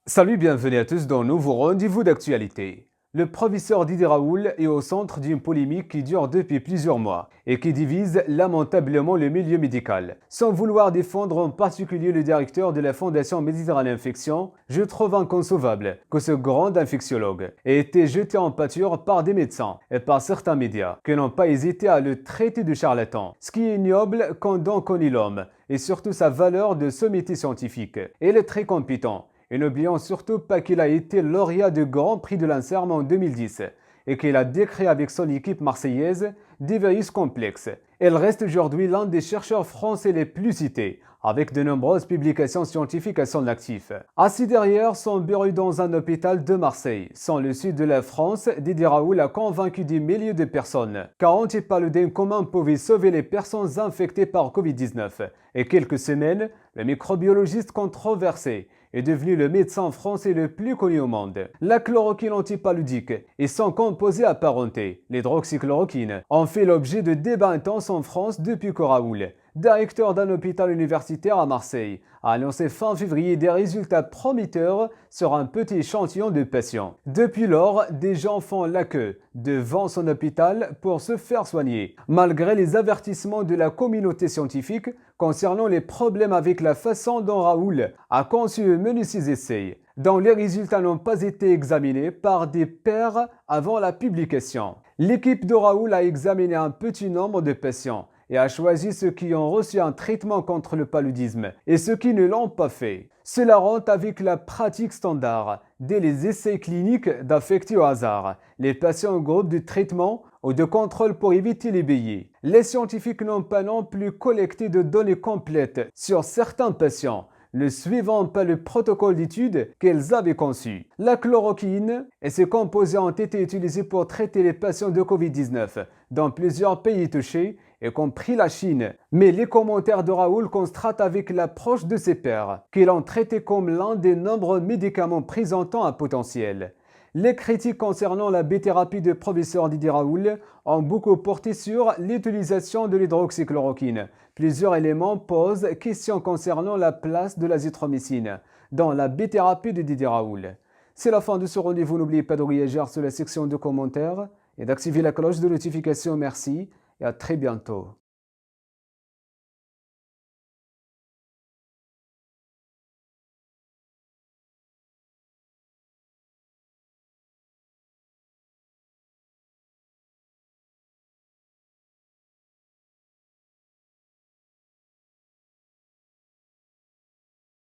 Salut, bienvenue à tous dans un nouveau rendez-vous d'actualité. Le professeur Didier Raoult est au centre d'une polémique qui dure depuis plusieurs mois et qui divise lamentablement le milieu médical. Sans vouloir défendre en particulier le directeur de la Fondation Méditerranée Infection, je trouve inconcevable que ce grand infectiologue ait été jeté en pâture par des médecins et par certains médias qui n'ont pas hésité à le traiter de charlatan. Ce qui est ignoble quand on connaît l'homme et surtout sa valeur de sommité scientifique. Il est très compétent. Et n'oublions surtout pas qu'il a été lauréat du Grand Prix de l'Inserm en 2010 et qu'il a décrit avec son équipe marseillaise des virus complexes. Il reste aujourd'hui l'un des chercheurs français les plus cités, avec de nombreuses publications scientifiques à son actif. Assis derrière son bureau dans un hôpital de Marseille, sans le sud de la France, Didier Raoult a convaincu des milliers de personnes qu'un antipaludin commun pouvait sauver les personnes infectées par Covid-19. Et quelques semaines, le microbiologiste controversé est devenu le médecin français le plus connu au monde. La chloroquine antipaludique et son composé apparenté, l'hydroxychloroquine, ont fait l'objet de débats intenses en France depuis que Raoult, directeur d'un hôpital universitaire à Marseille, a annoncé fin février des résultats prometteurs sur un petit échantillon de patients. Depuis lors, des gens font la queue devant son hôpital pour se faire soigner, malgré les avertissements de la communauté scientifique concernant les problèmes avec la façon dont Raoult a conçu et mené ses essais, dont les résultats n'ont pas été examinés par des pairs avant la publication. L'équipe de Raoult a examiné un petit nombre de patients et a choisi ceux qui ont reçu un traitement contre le paludisme et ceux qui ne l'ont pas fait. Cela rentre avec la pratique standard dès les essais cliniques d'affecter au hasard les patients au groupe de traitement ou de contrôle pour éviter les billets. Les scientifiques n'ont pas non plus collecté de données complètes sur certains patients, ne suivant pas le protocole d'étude qu'ils avaient conçu. La chloroquine et ses composés ont été utilisés pour traiter les patients de Covid-19 dans plusieurs pays touchés, y compris la Chine. Mais les commentaires de Raoult constatent avec l'approche de ses pairs qu'ils l'ont traité comme l'un des nombreux médicaments présentant un potentiel. Les critiques concernant la bithérapie de professeur Didier Raoult ont beaucoup porté sur l'utilisation de l'hydroxychloroquine. Plusieurs éléments posent question concernant la place de l'azithromycine dans la bithérapie de Didier Raoult. C'est la fin de ce rendez-vous. N'oubliez pas de réagir sur la section de commentaires et d'activer la cloche de notification. Merci et à très bientôt.